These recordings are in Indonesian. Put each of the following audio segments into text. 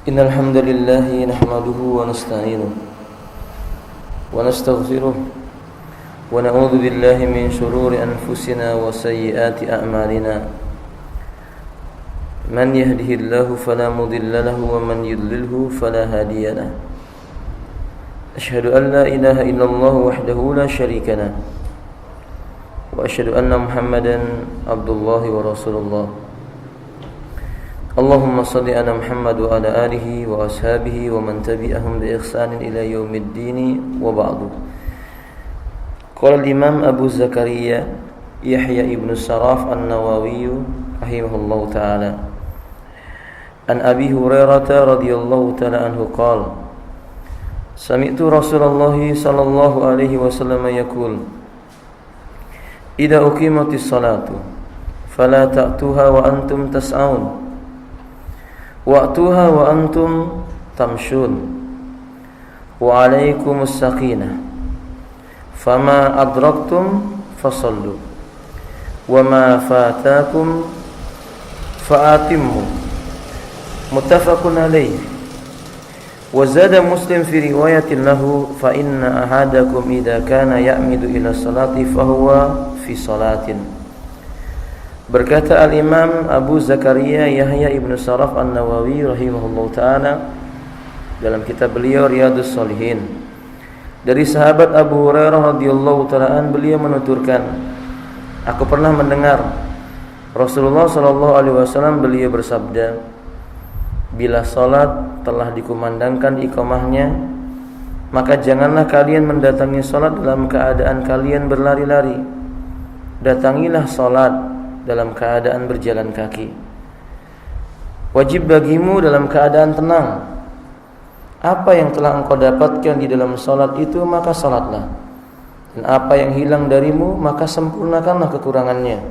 Innal hamdalillah nahmaduhu wa nasta'inuhu wa nastaghfiruh wa na'udzu billahi min shururi anfusina wa sayyiati a'malina. Man yahdihillahu fala mudilla lahu wa man yudlilhu fala hadiya lahu. Asyhadu an la ilaha illallah wahdahu la syarika lahu wa asyhadu anna Muhammadan abdullahi wa rasulullah. Allahumma salli ala Muhammad wa ala alihi wa ashabihi wa man tabi'ahum bi ihsanin ila yaumiddin wa ba'du. Qala al-Imam Abu Zakaria Yahya ibn Sharaf an-Nawawi rahimahullahu ta'ala an Abi Hurairah radhiyallahu ta'ala anhu qala sami'tu Rasulullah sallallahu alaihi wasallam yaqul idza uqimatis salatu fala ta'tuha wa antum tas'aun wa'tuha wa antum tamshun wa alaikumus sakinah fama adraktum fasallu wa ma fatakum fa'atimmu muttafaqun alayhi wa zada Muslim fi riwayatin lahu fa inna ahadakum idza kana ya'midu ila salati fahuwa fi salatin. Berkata al-Imam Abu Zakaria Yahya ibn Sharaf an-Nawawi rahimahullahu ta'ala dalam kitab beliau Riyadhus Shalihin dari sahabat Abu Hurairah radhiyallahu ta'ala beliau menuturkan, aku pernah mendengar Rasulullah sallallahu alaihi wasallam beliau bersabda, bila salat telah dikumandangkan iqamahnya, maka janganlah kalian mendatangi salat dalam keadaan kalian berlari-lari. Datangilah salat dalam keadaan berjalan kaki. Wajib bagimu dalam keadaan tenang. Apa yang telah engkau dapatkan di dalam salat itu, maka salatlah. Dan apa yang hilang darimu, maka sempurnakanlah kekurangannya.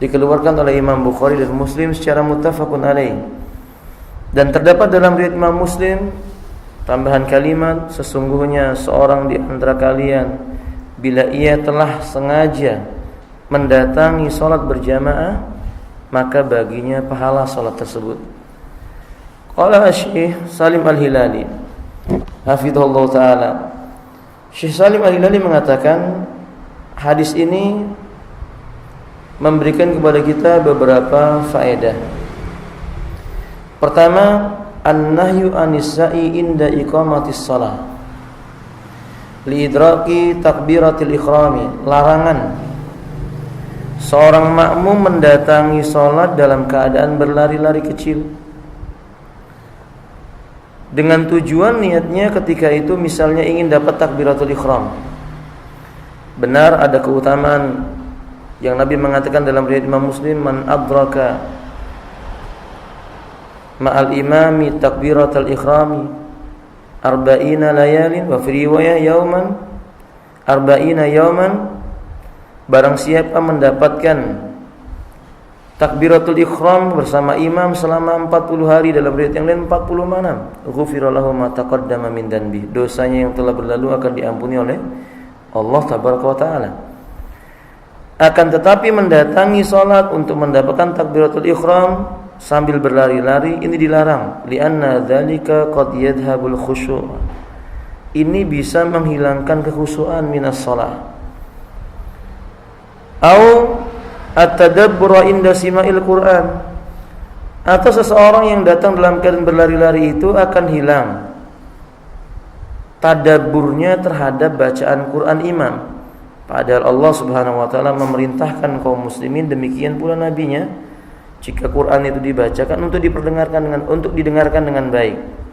Dikeluarkan oleh Imam Bukhari dan Muslim secara muttafaqun alaih. Dan terdapat dalam riwayat Imam Muslim tambahan kalimat, sesungguhnya seorang di antara kalian bila ia telah sengaja mendatangi salat berjamaah, maka baginya pahala salat tersebut. Qala Syekh Salim Al-Hilali hafizahullah ta'ala, Syekh Salim Al-Hilali mengatakan hadis ini memberikan kepada kita beberapa faedah. Pertama, an-nahyu anis sa'i inda iqamatis shalah li idraki takbiratil ikhrami, larangan seorang makmum mendatangi salat dalam keadaan berlari-lari kecil dengan tujuan niatnya ketika itu misalnya ingin dapat takbiratul ikhram. Benar ada keutamaan yang Nabi mengatakan dalam riwayat Imam Muslim, man adraka ma'al imami takbiratul ikhrami arba'ina layalin wa fi riwayah yauman arba'ina yauman. Barang siapa mendapatkan takbiratul ikhram bersama imam selama 40 hari, dalam riwayat yang lain 40 malam, ghufira lahu ma taqaddama min dhanbi, dosanya yang telah berlalu akan diampuni oleh Allah tabaraka wa taala. Akan tetapi mendatangi salat untuk mendapatkan takbiratul ikhram sambil berlari-lari ini dilarang, li'anna dzalika qad yadhhabul khusyu', ini bisa menghilangkan kekhusyuan minas shalah. Au at-tadabbur inda sima'il Qur'an, atau seseorang yang datang dalam keadaan berlari-lari itu akan hilang tadabburnya terhadap bacaan Quran imam. Padahal Allah Subhanahu wa taala memerintahkan kaum muslimin, demikian pula nabinya, jika Quran itu dibacakan untuk didengarkan dengan baik.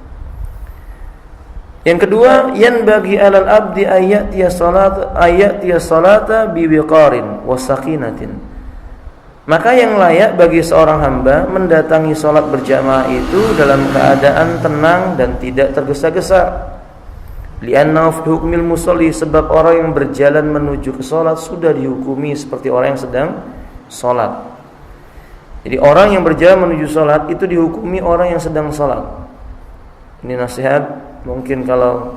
Yang kedua, yanbaghi 'alal abdi ayatiya salata bi wiqarin wa sakinatin. Maka yang layak bagi seorang hamba mendatangi salat berjamaah itu dalam keadaan tenang dan tidak tergesa-gesa. Li'anna fi hukmil musalli, sebab orang yang berjalan menuju ke salat sudah dihukumi seperti orang yang sedang salat. Jadi orang yang berjalan menuju salat itu dihukumi orang yang sedang salat. Ini nasihat. Mungkin kalau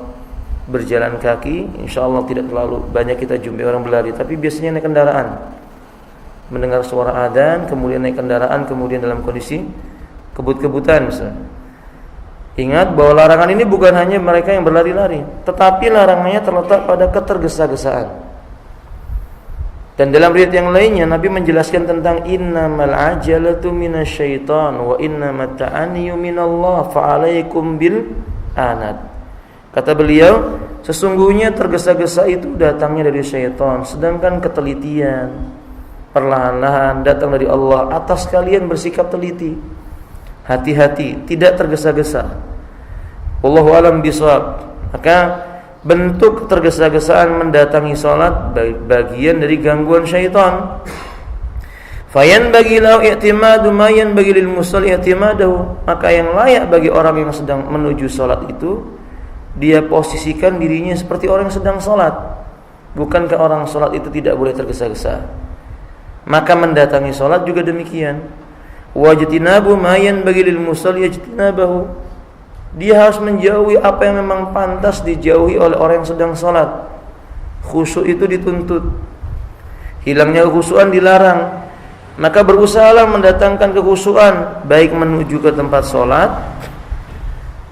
berjalan kaki, insyaallah tidak terlalu banyak kita jumpai orang berlari, tapi biasanya naik kendaraan. mendengar suara adzan, kemudian naik kendaraan, kemudian dalam kondisi kebut-kebutan misalnya. Ingat bahwa larangan ini bukan hanya mereka yang berlari-lari, tetapi larangannya terletak pada ketergesa-gesaan. Dan dalam riwayat yang lainnya Nabi menjelaskan tentang innamal ajalatu minasyaitan wa innamat ta'aniyu minallah fa'alaikum bil anad. Kata beliau, sesungguhnya tergesa-gesa itu datangnya dari syaitan, sedangkan ketelitian perlahan-lahan datang dari Allah. Atas kalian bersikap teliti, hati-hati, tidak tergesa-gesa. Wallahu a'lam bishawab. Maka bentuk tergesa-gesaan mendatangi salat bagian dari gangguan syaitan. Fayan bagi lau i'timadu mayan bagi lil musalli i'timadahu. Maka yang layak bagi orang yang sedang menuju salat itu, dia posisikan dirinya seperti orang yang sedang salat. Bukankah orang salat itu tidak boleh tergesa-gesa? Maka mendatangi salat juga demikian. Wajtinabu mayan bagi lil musalli ijtinabahu. Dia harus menjauhi apa yang memang pantas dijauhi oleh orang yang sedang salat. Khusyuk itu dituntut. Hilangnya kekhusyuan dilarang. Maka berusahalah mendatangkan kekhusyuan baik menuju ke tempat salat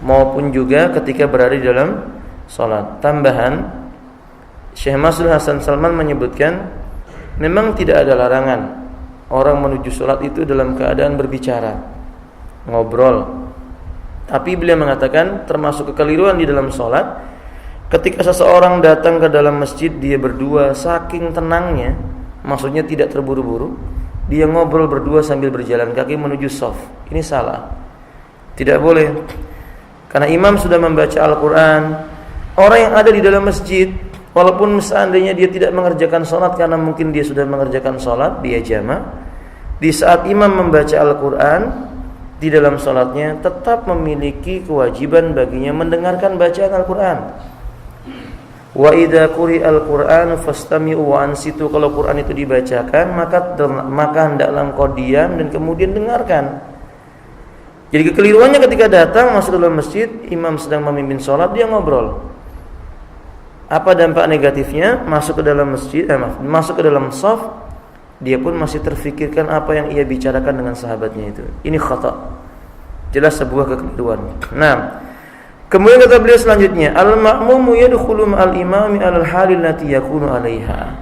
maupun juga ketika berada di dalam salat. Tambahan, Syekh Mas'ud Hasan Salman menyebutkan memang tidak ada larangan orang menuju salat itu dalam keadaan berbicara, ngobrol. Tapi beliau mengatakan termasuk kekeliruan di dalam salat ketika seseorang datang ke dalam masjid, dia berdua saking tenangnya, maksudnya tidak terburu-buru, dia ngobrol berdua sambil berjalan kaki menuju shaf. Ini salah. Tidak boleh. Karena imam sudah membaca Al-Quran. Orang yang ada di dalam masjid, walaupun seandainya dia tidak mengerjakan sholat karena mungkin dia sudah mengerjakan sholat, dia jamak, di saat imam membaca Al-Quran, di dalam sholatnya tetap memiliki kewajiban baginya mendengarkan bacaan Al-Quran. Wa idza quri'al Qur'anu fastami'u wa ansitu. Kalau Quran itu dibacakan, maka hendaklah engkau diam dan kemudian dengarkan. Jadi kekeliruannya ketika datang masuk dalam masjid, imam sedang memimpin sholat, dia ngobrol. Apa dampak negatifnya? Masuk ke dalam masjid, masuk ke dalam shaf, dia pun masih terfikirkan apa yang ia bicarakan dengan sahabatnya itu. Ini khata. Jelas sebuah kekeliruan. Nah, kemudian kata beliau selanjutnya, al-ma'mumu yadkhulu ma'al imami 'alal halil lati yakunu 'alaiha.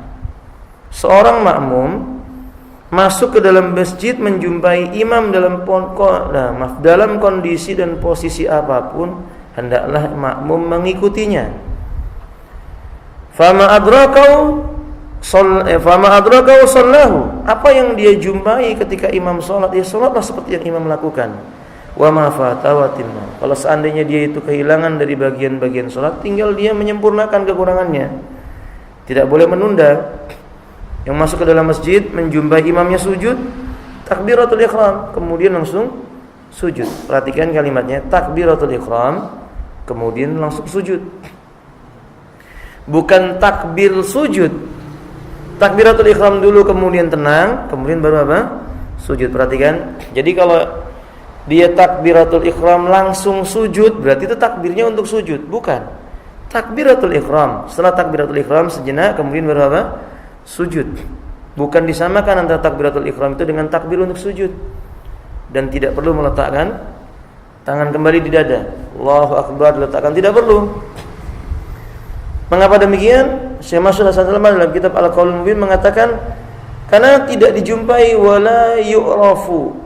Seorang makmum masuk ke dalam masjid menjumpai imam dalam kondisi dan posisi apapun, hendaklah makmum mengikutinya. Fama adrakau sallahu. Apa yang dia jumpai ketika imam salat, ya salatlah seperti yang imam lakukan. Wa ma fatawatimma. Kalau seandainya dia itu kehilangan dari bagian-bagian salat, tinggal dia menyempurnakan kekurangannya. Tidak boleh menunda. Yang masuk ke dalam masjid menjumpai imamnya sujud, takbiratul ihram, kemudian langsung sujud. Perhatikan kalimatnya, takbiratul ihram, kemudian langsung sujud. Bukan takbir sujud. Takbiratul ihram dulu, kemudian tenang, kemudian baru apa? Sujud. Perhatikan. Jadi kalau dia takbiratul ihram langsung sujud, berarti itu takbirnya untuk sujud. Bukan. Takbiratul ihram, setelah takbiratul ihram sejenak, kemudian baru apa? Sujud. Bukan disamakan antara takbiratul ihram itu dengan takbir untuk sujud. Dan tidak perlu meletakkan tangan kembali di dada. Allahu akbar diletakkan, tidak perlu. Mengapa demikian? Syekh Mas'ud Hasan Salman dalam kitab Al-Qaulul Mubin mengatakan, karena tidak dijumpai wala yu'rafu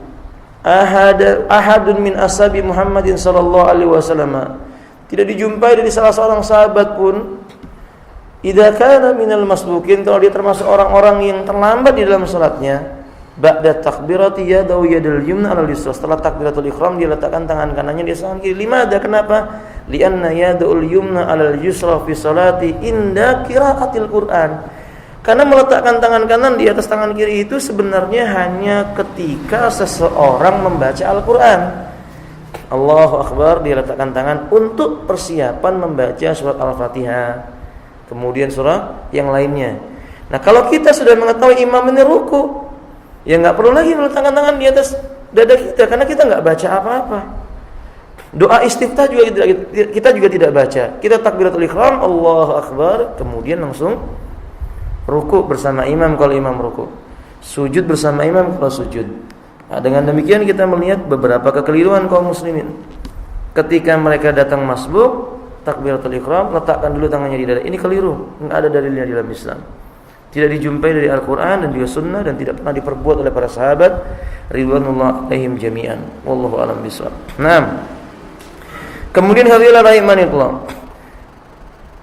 ahadun min ashabi Muhammadin sallallahu alaihi wasallam. Tidak dijumpai dari salah seorang sahabat pun, idza kana minal masbuqin, kalau dia termasuk orang-orang yang terlambat di dalam salatnya, ba'da takbirati yadau yadul yumna 'alal yusra. Setelah takbiratul ihram dia letakkan tangan kanannya di tangan kiri. Limada? Kenapa? Lianna yadul yumna 'alal yusra fi salati inda qiraatil Qur'an. Karena meletakkan tangan kanan di atas tangan kiri itu sebenarnya hanya ketika seseorang membaca Al-Qur'an. Allahu akbar, dia letakkan tangan untuk persiapan membaca surat Al-Fatihah, kemudian surah yang lainnya. Nah, kalau kita sudah mengetahui imam ini ruku, ya nggak perlu lagi meletakkan tangan di atas dada kita, karena kita nggak baca apa-apa. Doa istiftah juga kita juga tidak baca. Kita takbiratul ihram, Allahu akbar, kemudian langsung ruku bersama imam kalau imam ruku, sujud bersama imam kalau sujud. Nah, dengan demikian kita melihat beberapa kekeliruan kaum muslimin. ketika mereka datang masbuk, takbiratul ihram, letakkan dulu tangannya di dada. Ini keliru, enggak ada dalilnya dalam Islam. Tidak dijumpai dari Al-Qur'an dan juga sunnah, dan tidak pernah diperbuat oleh para sahabat ridwanullah alaihim jami'an. Wallahu a'lam bishawab. Naam. Kemudian hadirin rahimanillah,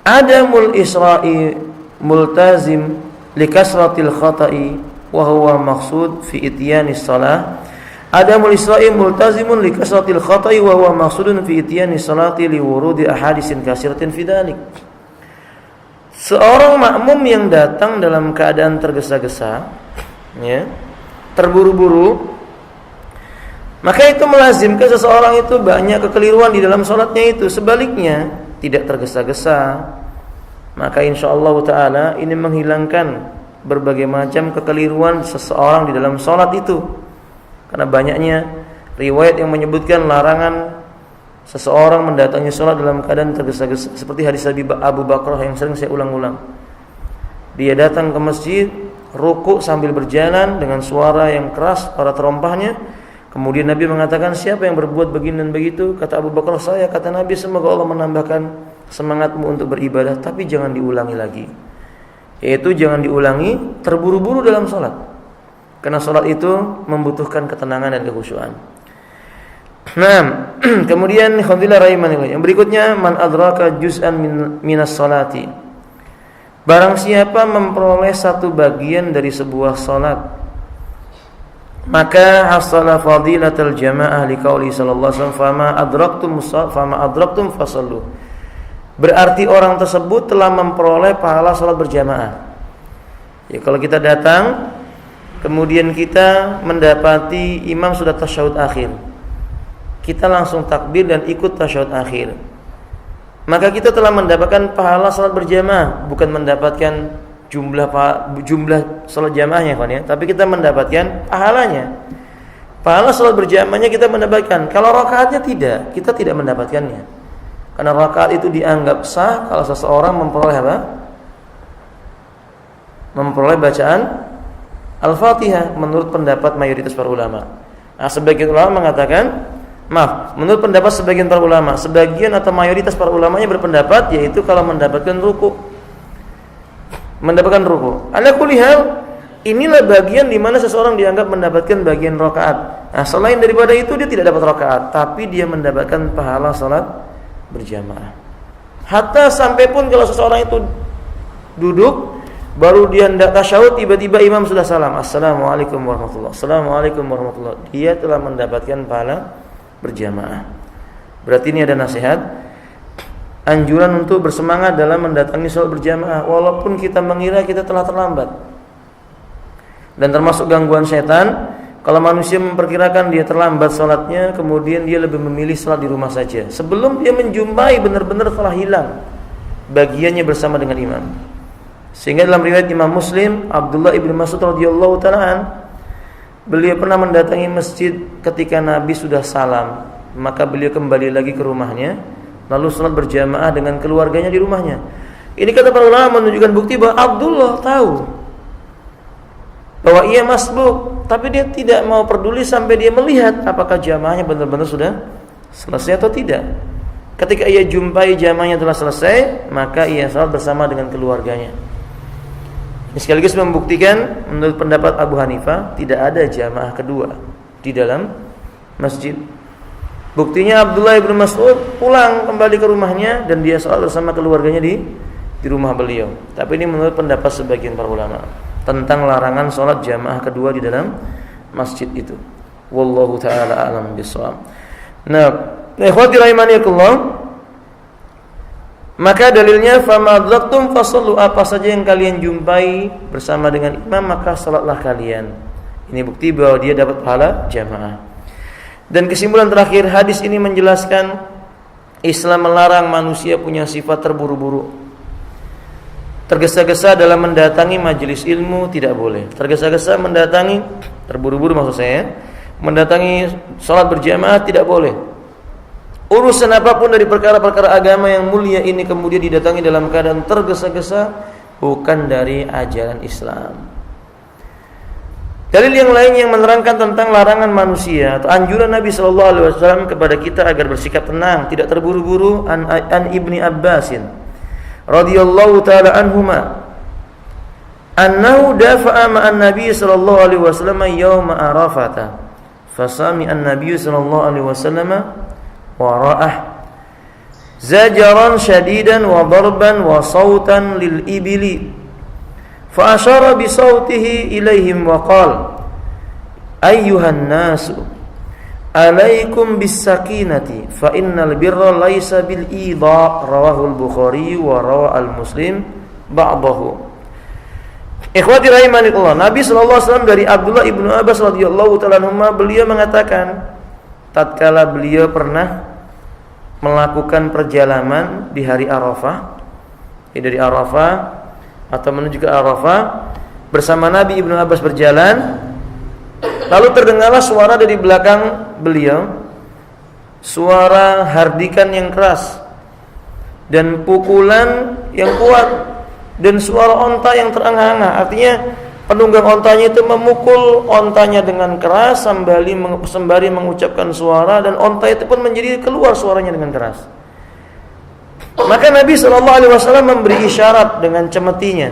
adamul isra'i multazim likasratil khata'i wa huwa maqsud fi ityanis salah. Adamul isra'i multazimun likasratil khata'i wa huwa maqsudun fi ityanis salati liwurudi ahadisin kasiratin fi dzalik. Seorang makmum yang datang dalam keadaan tergesa-gesa, ya, terburu-buru, maka itu melazimkan seseorang itu banyak kekeliruan di dalam sholatnya itu. Sebaliknya, tidak tergesa-gesa, maka insyaallah ta'ala ini menghilangkan berbagai macam kekeliruan seseorang di dalam sholat itu. Karena banyaknya riwayat yang menyebutkan larangan seseorang mendatangi sholat dalam keadaan tergesa-gesa. Seperti hadis Abu Bakrah yang sering saya ulang-ulang. Dia datang ke masjid, rukuk sambil berjalan dengan suara yang keras, suara terompahnya. Kemudian Nabi mengatakan, siapa yang berbuat begini dan begitu? Kata Abu Bakar, saya. Kata Nabi, semoga Allah menambahkan semangatmu untuk beribadah, tapi jangan diulangi lagi. Yaitu jangan diulangi terburu-buru dalam sholat, karena sholat itu membutuhkan ketenangan dan kekhusyuan. Nah, kemudian alhamdulillah rahimanillah, yang berikutnya, man adraka juz'an minas salati, barang siapa memperoleh satu bagian dari sebuah sholat, maka hasala fadilatul jamaah liqauli sallallahu alaihi wasallam fama adraktum fasallu. Berarti orang tersebut telah memperoleh pahala salat berjamaah. Ya, kalau kita datang kemudian kita mendapati imam sudah tasyahud akhir, kita langsung takbir dan ikut tasyahud akhir, maka kita telah mendapatkan pahala salat berjamaah, bukan mendapatkan jumlah salat jamaahnya, ya, tapi kita mendapatkan pahalanya. Pahala salat berjamaahnya kita mendapatkan. Kalau rakaatnya tidak, kita tidak mendapatkannya. Karena rakaat itu dianggap sah kalau seseorang memperoleh apa? Memperoleh bacaan Al-Fatihah menurut pendapat mayoritas para ulama. Nah, sebagian ulama mengatakan, menurut pendapat sebagian para ulama, sebagian atau mayoritas para ulamanya berpendapat yaitu kalau mendapatkan ruku. Ala kulli hal, inilah bagian di mana seseorang dianggap mendapatkan bagian rakaat. Nah, selain daripada itu dia tidak dapat rakaat, tapi dia mendapatkan pahala salat berjamaah. Hatta sampai pun kalau seseorang itu duduk baru dia hendak tasyahud, tiba-tiba imam sudah salam, assalamualaikum warahmatullahi, assalamualaikum warahmatullahi, dia telah mendapatkan pahala berjamaah. Berarti ini ada nasihat, anjuran untuk bersemangat dalam mendatangi salat berjamaah walaupun kita mengira kita telah terlambat. Dan termasuk gangguan setan, kalau manusia memperkirakan dia terlambat salatnya, kemudian dia lebih memilih salat di rumah saja sebelum dia menjumpai benar-benar telah hilang bagiannya bersama dengan imam. Sehingga dalam riwayat Imam Muslim, Abdullah ibn Mas'ud radhiyallahu ta'ala, beliau pernah mendatangi masjid ketika Nabi sudah salam, maka beliau kembali lagi ke rumahnya lalu salat berjamaah dengan keluarganya di rumahnya. Ini kata para ulama menunjukkan bukti bahwa Abdullah tahu bahwa ia masbuk, tapi dia tidak mau peduli sampai dia melihat apakah jamaahnya benar-benar sudah selesai atau tidak. Ketika ia jumpai jamaahnya telah selesai, maka ia salat bersama dengan keluarganya. Ini sekaligus membuktikan menurut pendapat Abu Hanifah tidak ada jamaah kedua di dalam masjid. Buktinya Abdullah bin Mas'ud pulang kembali ke rumahnya dan dia salat bersama keluarganya di rumah beliau. Tapi ini menurut pendapat sebagian para ulama tentang larangan salat jamaah kedua di dalam masjid itu. Wallahu taala a'lam bishawab. Nah, ikhwati rahimanillah, maka dalilnya fama adraktum fasallu, apa saja yang kalian jumpai bersama dengan imam maka salatlah kalian. Ini bukti bahwa dia dapat pahala jamaah. Dan kesimpulan terakhir, hadis ini menjelaskan Islam melarang manusia punya sifat terburu-buru. Tergesa-gesa dalam mendatangi majelis ilmu tidak boleh. Tergesa-gesa mendatangi, terburu-buru maksud saya, mendatangi salat berjamaah tidak boleh. Urusan apapun dari perkara-perkara agama yang mulia ini kemudian didatangi dalam keadaan tergesa-gesa, bukan dari ajaran Islam. Dalil yang lain yang menerangkan tentang larangan manusia atau anjuran Nabi sallallahu alaihi wasallam kepada kita agar bersikap tenang, tidak terburu-buru, an Ibni Abbasin radhiyallahu taala anhuma annahu dafa'a ma'an Nabi sallallahu alaihi wasallam yauma Arafah fasami an-nabiy sallallahu alaihi wasallam wara'ah zajaran syadidan wa darban wa sautan lil ibili fa asyara bi sautihi ilaihim wa qala ayyuhan nasu alaikum bis sakinati fa innal birra laisa bil idha rawahu al-Bukhari wa rawa al-Muslim ba'dahu. Ikhwati rahimanillah, Nabi sallallahu alaihi wasallam dari Abdullah ibnu Abbas radhiyallahu taala anhuma, beliau mengatakan tatkala beliau pernah melakukan perjalanan di hari Arafah, dari Arafah atau menuju ke Arafah bersama Nabi ibnu Abbas berjalan, lalu terdengarlah suara dari belakang beliau, suara hardikan yang keras dan pukulan yang kuat dan suara onta yang terengah-engah. Artinya penunggang ontanya itu memukul ontanya dengan keras sembari mengucapkan suara, dan onta itu pun menjadi keluar suaranya dengan keras. Maka Nabi SAW memberi isyarat dengan cemetinya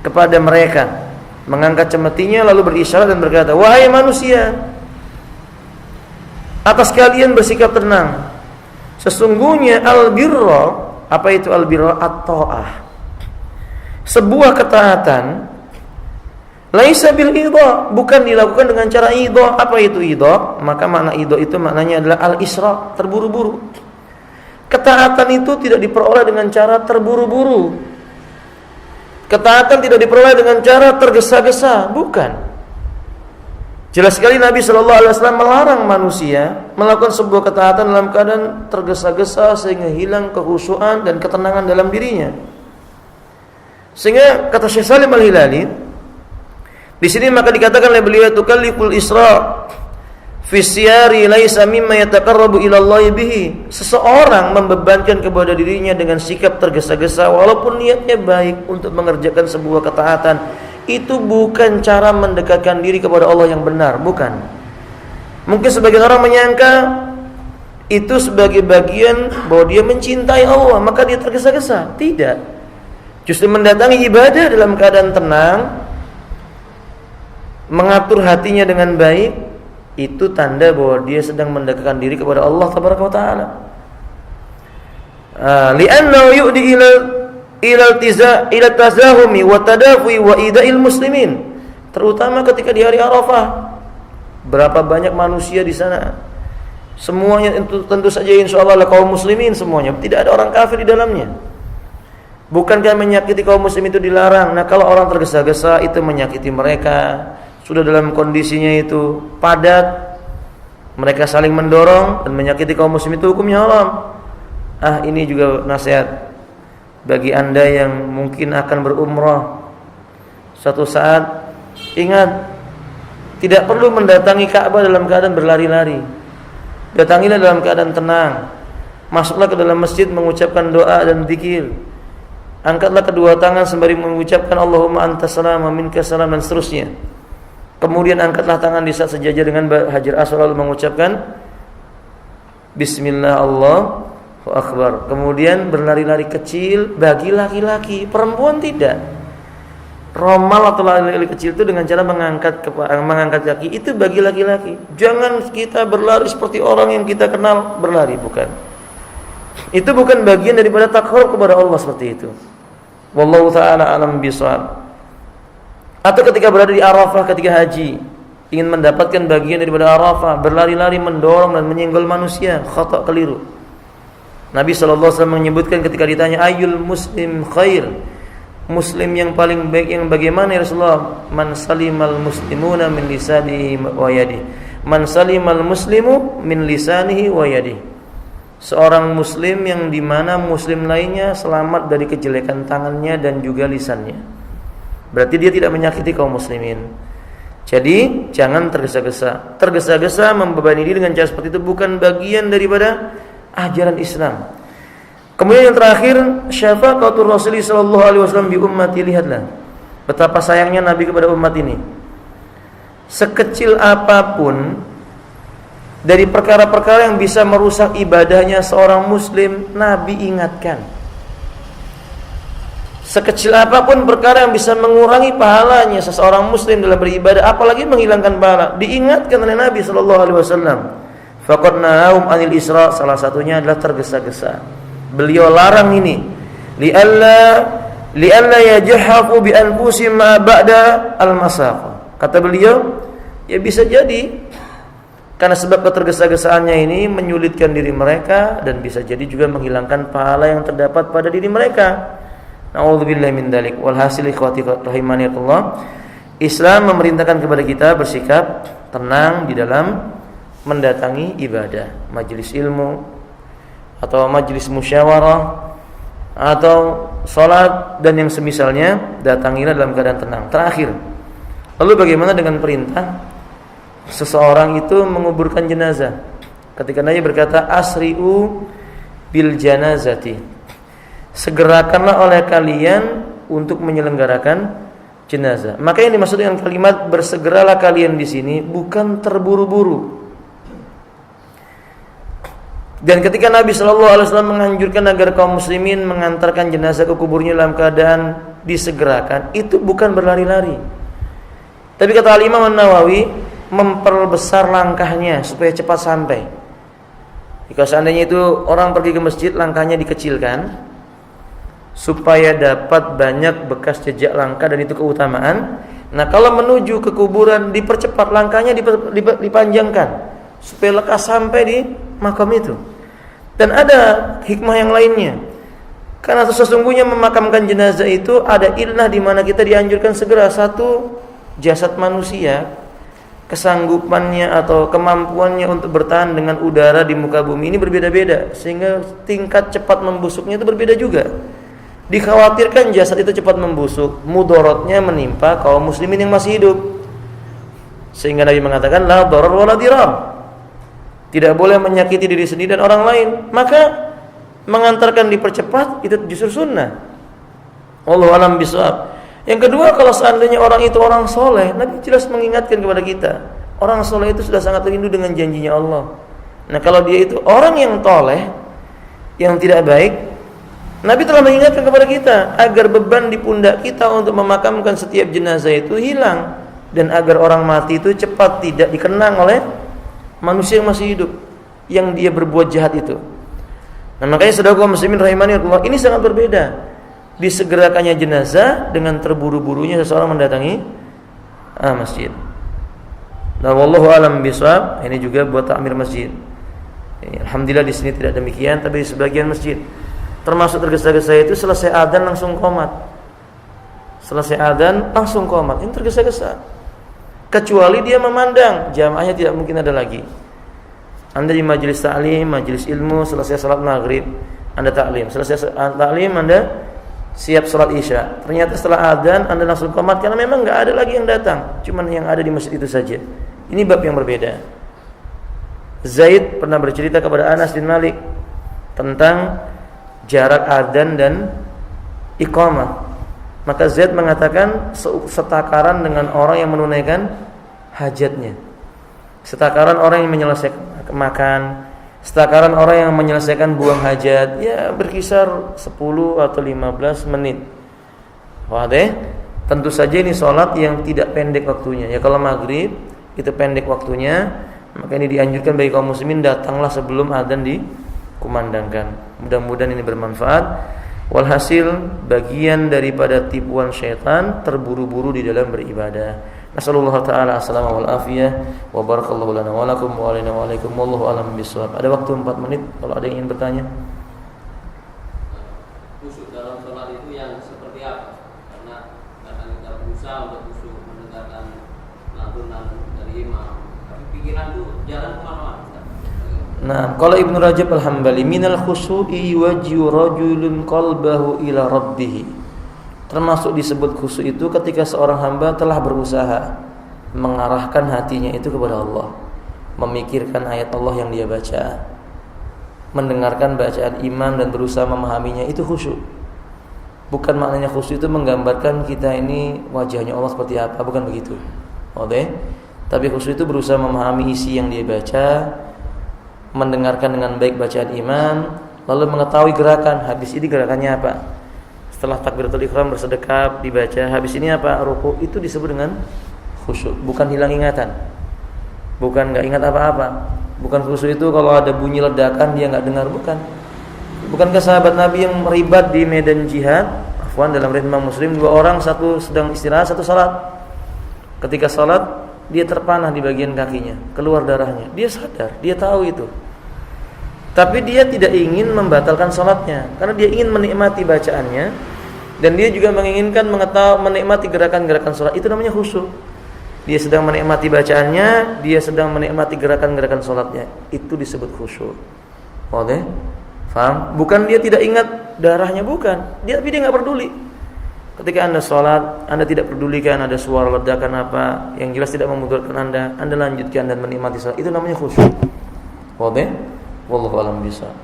kepada mereka, mengangkat cemetinya lalu berisyarat dan berkata, wahai manusia, atas kalian bersikap tenang. Sesungguhnya al-birra, apa itu al-birra? At-ta'ah, sebuah ketaatan, laisa bil idha, bukan dilakukan dengan cara idha. Apa itu idha? Maka makna idha itu maknanya adalah al-isra, terburu-buru. Ketaatan itu tidak diperoleh dengan cara terburu-buru. Ketaatan tidak diperoleh dengan cara tergesa-gesa, bukan. Jelas sekali Nabi sallallahu alaihi wasallam melarang manusia melakukan sebuah ketaatan dalam keadaan tergesa-gesa sehingga hilang kekhusyuan dan ketenangan dalam dirinya. Sehingga kata Syekh Salim Al-Hilali di sini maka dikatakan oleh beliau, tukalliful isra fi siyari laisa mimma yataqarrabu ila Allah bihi. Seseorang membebankan kepada dirinya dengan sikap tergesa-gesa walaupun niatnya baik untuk mengerjakan sebuah ketaatan, itu bukan cara mendekatkan diri kepada Allah yang benar, bukan. Mungkin sebagian orang menyangka itu sebagai bagian bahwa dia mencintai Allah, maka dia tergesa-gesa. Tidak. Justru mendatangi ibadah dalam keadaan tenang, mengatur hatinya dengan baik, itu tanda bahwa dia sedang mendekatkan diri kepada Allah tabaraka wa taala. Li'annahu yu'di ila tazahumi wa tadafi wa ida'il muslimin. Terutama ketika di hari Arafah, berapa banyak manusia di sana. Semuanya tentu saja insyaallah kaum muslimin semuanya, tidak ada orang kafir di dalamnya. Bukankah menyakiti kaum muslim itu dilarang? Nah, kalau orang tergesa-gesa itu menyakiti mereka, sudah dalam kondisinya itu padat, mereka saling mendorong dan menyakiti kaum muslim, itu hukumnya haram. Ini juga nasihat bagi Anda yang mungkin akan berumrah suatu saat. Ingat, tidak perlu mendatangi Ka'bah dalam keadaan berlari-lari. Datangilah dalam keadaan tenang. Masuklah ke dalam masjid mengucapkan doa dan zikir. Angkatlah kedua tangan sembari mengucapkan Allahumma antas salam wa minkas salam dan seterusnya. Kemudian angkatlah tangan di saat sejajar dengan Hajar Aswad lalu mengucapkan Bismillah Allahu Akbar. Kemudian berlari-lari kecil bagi laki-laki, perempuan tidak. Romal atau lari-lari kecil itu dengan cara mengangkat kaki, itu bagi laki-laki. Jangan kita berlari seperti orang yang kita kenal berlari, bukan. Itu bukan bagian daripada takarrub kepada Allah seperti itu. Wallahu ta'ala alam bisawab. Atau ketika berada di Arafah ketika haji, ingin mendapatkan bagian daripada Arafah, berlari-lari mendorong dan menyenggol manusia, khata', keliru. Nabi SAW menyebutkan ketika ditanya ayyul muslim khair, muslim yang paling baik yang bagaimana ya Rasulullah? Man salimal muslimuna min lisanihi wa yadihi. Man salimal muslimu min lisanihi wa yadihi. Seorang muslim yang dimana muslim lainnya selamat dari kejelekan tangannya dan juga lisannya. Berarti dia tidak menyakiti kaum muslimin. Jadi jangan tergesa-gesa. Tergesa-gesa membebani diri dengan cara seperti itu bukan bagian daripada ajaran Islam. Kemudian yang terakhir, syafaqatur Rasul sallallahu alaihi wasallam bi ummati. Lihatlah betapa sayangnya Nabi kepada umat ini. sekecil apapun dari perkara-perkara yang bisa merusak ibadahnya seorang muslim, Nabi ingatkan. Sekecil apapun perkara yang bisa mengurangi pahalanya seseorang muslim dalam beribadah, apalagi menghilangkan pahala, diingatkan oleh Nabi sallallahu alaihi wasallam. Faqad nahum anil isra, salah satunya adalah tergesa-gesa. Beliau larang ini, lialla yajhafu bi anfusihim ma ba'da al-masaq. Kata beliau, ya bisa jadi karena sebab ketergesa-gesaannya ini menyulitkan diri mereka dan bisa jadi juga menghilangkan pahala yang terdapat pada diri mereka. Na'udzubillahi min dzalik. Walhasil ikhwati rahimanillah, Islam memerintahkan kepada kita bersikap tenang di dalam mendatangi ibadah, majelis ilmu atau majelis musyawarah atau salat dan yang semisalnya, datangilah dalam keadaan tenang. Terakhir, lalu bagaimana dengan perintah seseorang itu menguburkan jenazah? Ketika Nabi berkata, asri'u bil janazati, segerakanlah oleh kalian untuk menyelenggarakan jenazah. Maka yang dimaksud dengan kalimat bersegeralah kalian di sini bukan terburu-buru. Dan ketika Nabi sallallahu alaihi wasallam menganjurkan agar kaum muslimin mengantarkan jenazah ke kuburnya dalam keadaan disegerakan, itu bukan berlari-lari. Tapi kata Al-Imam An-Nawawi, memperbesar langkahnya supaya cepat sampai. Jika seandainya itu orang pergi ke masjid, langkahnya dikecilkan supaya dapat banyak bekas jejak langkah dan itu keutamaan. Nah, kalau menuju ke kuburan dipercepat langkahnya, dipanjangkan supaya lekas sampai di makam itu. Dan ada hikmah yang lainnya. Karena sesungguhnya memakamkan jenazah itu ada illah di mana kita dianjurkan segera. Satu, jasad manusia kesanggupannya atau kemampuannya untuk bertahan dengan udara di muka bumi ini berbeda-beda, sehingga tingkat cepat membusuknya itu berbeda juga. Dikhawatirkan jasad itu cepat membusuk, mudorotnya menimpa kaum muslimin yang masih hidup. Sehingga Nabi mengatakan la darar wala dirar, tidak boleh menyakiti diri sendiri dan orang lain. Maka mengantarkan dipercepat itu justru sunnah. Wallahu a'lam bishawab. Yang kedua, kalau seandainya orang itu orang soleh, Nabi jelas mengingatkan kepada kita, orang soleh itu sudah sangat rindu dengan janjinya Allah. Nah, kalau dia itu orang yang toleh, yang tidak baik, Nabi telah mengingatkan kepada kita agar beban di pundak kita untuk memakamkan setiap jenazah itu hilang, dan agar orang mati itu cepat tidak dikenang oleh manusia yang masih hidup yang dia berbuat jahat itu. Nah, makanya saudara kaum muslimin rahimani Allah, ini sangat berbeda disegerakannya jenazah dengan terburu-burunya seseorang mendatangi masjid. Nah, wallahu alam bishawab. Ini juga buat takmir masjid. Alhamdulillah di sini tidak demikian, tapi di sebagian masjid termasuk tergesa-gesa itu selesai adzan langsung qomat. Selesai adzan langsung qomat. Ini tergesa-gesa. Kecuali dia memandang jamaahnya tidak mungkin ada lagi. Anda di majelis ta'lim, majelis ilmu, selesai salat maghrib, Anda ta'lim. Selesai ta'lim, Anda siap salat isya. Ternyata setelah adzan Anda langsung qomat karena memang enggak ada lagi yang datang, cuman yang ada di masjid itu saja. Ini bab yang berbeda. Zaid pernah bercerita kepada Anas bin Malik tentang jarak adzan dan iqamah. Maka Zaid mengatakan setakaran dengan orang yang menunaikan hajatnya. Setakaran orang yang menyelesaikan makan, setakaran orang yang menyelesaikan buang hajat, ya berkisar 10 atau 15 menit. Wah deh, tentu saja ini sholat yang tidak pendek waktunya. Ya kalau maghrib itu pendek waktunya, maka ini dianjurkan bagi kaum muslimin datanglah sebelum adzan dikumandangkan. Mudah-mudahan ini bermanfaat. Walhasil, bagian daripada tipuan syaitan terburu-buru di dalam beribadah. Nasallallahu ta'ala as-salama wal afiyah wa barakallahu lana wa lakum wa alaina wa alaikum wallahu alam bishawab. Ada waktu 4 menit kalau ada yang ingin bertanya. Khusyuk dalam salat itu yang seperti apa? Karena kadang kita berusaha untuk khusyuk mendengarkan lantunan dari imam, tapi pikiran itu jalan kemana-mana. Nah, kalau Ibnu Rajab Al-Hambali, minal khusyu'i wajhu rajulun qalbahu ila rabbih. Termasuk disebut khusyuk itu ketika seorang hamba telah berusaha mengarahkan hatinya itu kepada Allah, memikirkan ayat Allah yang dia baca, mendengarkan bacaan imam dan berusaha memahaminya, itu khusyuk. Bukan maknanya khusyuk itu menggambarkan kita ini wajahnya Allah seperti apa, bukan begitu. Oke? Tapi khusyuk itu berusaha memahami isi yang dia baca, mendengarkan dengan baik bacaan imam, lalu mengetahui gerakan. Habis ini gerakannya apa? Setelah takbiratul ihram bersedekap dibaca, habis ini apa? Ruku. Itu disebut dengan khusyuk. Bukan hilang ingatan, bukan nggak ingat apa-apa. Bukan khusyuk itu kalau ada bunyi ledakan dia nggak dengar, bukan. Bukankah sahabat Nabi yang ribat di medan jihad, dalam riwayat Imam Muslim, 2 orang, satu sedang istirahat, satu salat. Ketika salat dia terpanah di bagian kakinya, keluar darahnya. Dia sadar, dia tahu itu. Tapi dia tidak ingin membatalkan salatnya, karena dia ingin menikmati bacaannya, dan dia juga menginginkan menikmati gerakan-gerakan salat. Itu namanya khusyuk. Dia sedang menikmati bacaannya, dia sedang menikmati gerakan-gerakan salatnya. Itu disebut khusyuk. Oke? Paham? Bukan dia tidak ingat darahnya, bukan. Dia nggak peduli. Ketika Anda salat, Anda tidak pedulikan ada suara ledakan apa, yang jelas tidak memudaratkan Anda lanjutkan dan menikmati salat. Itu namanya khusyuk. Oke? Wallahu a'lam bishawab.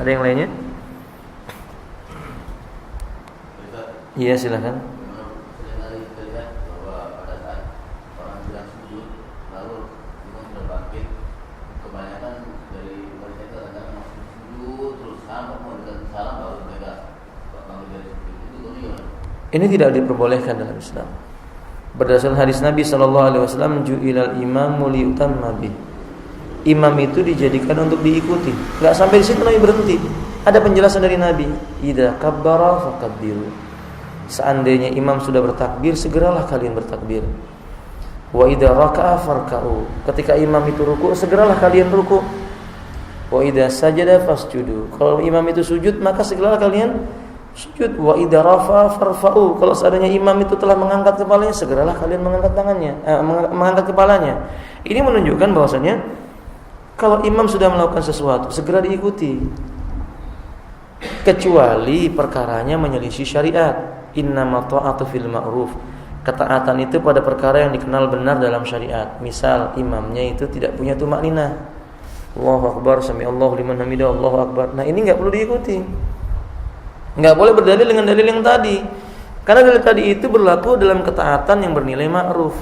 Ada yang lainnya? Iya, silakan. Ini tidak diperbolehkan dalam Islam. Berdasarkan hadis Nabi SAW, ju'ilal imamu liyutamma bih. Imam itu dijadikan untuk diikuti. Enggak sampai di situ Nabi berhenti. Ada penjelasan dari Nabi. Idza kabbara fakabbiru. Seandainya imam sudah bertakbir, segeralah kalian bertakbir. Wa idza raka'a farka'u. Ketika imam itu ruku', segeralah kalian ruku'. Wa idza sajada fasjudu. Kalau imam itu sujud, maka segeralah kalian sujud. Wa idza rafa'a farfa'u. Kalau seandainya imam itu telah mengangkat kepalanya, segeralah kalian mengangkat tangannya, mengangkat kepalanya. Ini menunjukkan bahwasanya kalau imam sudah melakukan sesuatu, segera diikuti. Kecuali perkaranya menyelisih syariat. Innamat ta'atu fil ma'ruf. Ketaatan itu pada perkara yang dikenal benar dalam syariat. Misal imamnya itu tidak punya tumakninah. Allahu akbar, sami Allahu liman hamidah, Allahu akbar. Nah, ini enggak perlu diikuti. Enggak boleh berdalil dengan dalil yang tadi. Karena dalil tadi itu berlaku dalam ketaatan yang bernilai ma'ruf.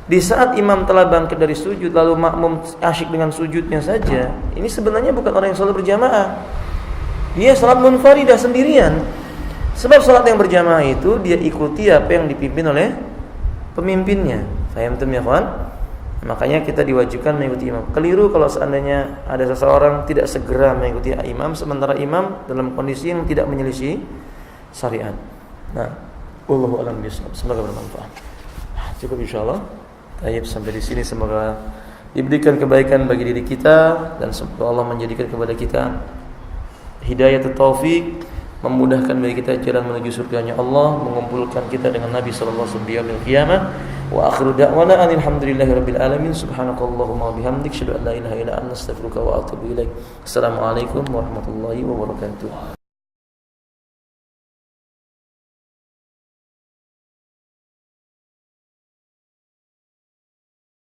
Di saat imam telah bangkit dari sujud lalu makmum asyik dengan sujudnya saja, ini sebenarnya bukan orang yang salat berjamaah. Dia salat munfaridah sendirian. Sebab salat yang berjamaah itu dia ikuti apa yang dipimpin oleh pemimpinnya. Fahamtum ya kawan? Makanya kita diwajibkan mengikuti imam. Keliru kalau seandainya ada seseorang tidak segera mengikuti imam, sementara imam dalam kondisi yang tidak menyelisih syariat. Nah, wallahu a'lam bishawab. Semoga bermanfaat. Cukup insyaallah. Baik, sampai di sini semoga diberikan kebaikan bagi diri kita dan semoga Allah menjadikan kepada kita hidayah taufik, memudahkan bagi kita jalan menuju surganya Allah, mengumpulkan kita dengan Nabi sallallahu alaihi wasallam di yaumil qiyamah. Wa akhiru da'wana alhamdulillahirabbil alamin. Subhanakallahumma wa bihamdik, asyhadu an la ilaha illa anta, astaghfiruka wa atubu ilaik. Assalamualaikum warahmatullahi wabarakatuh.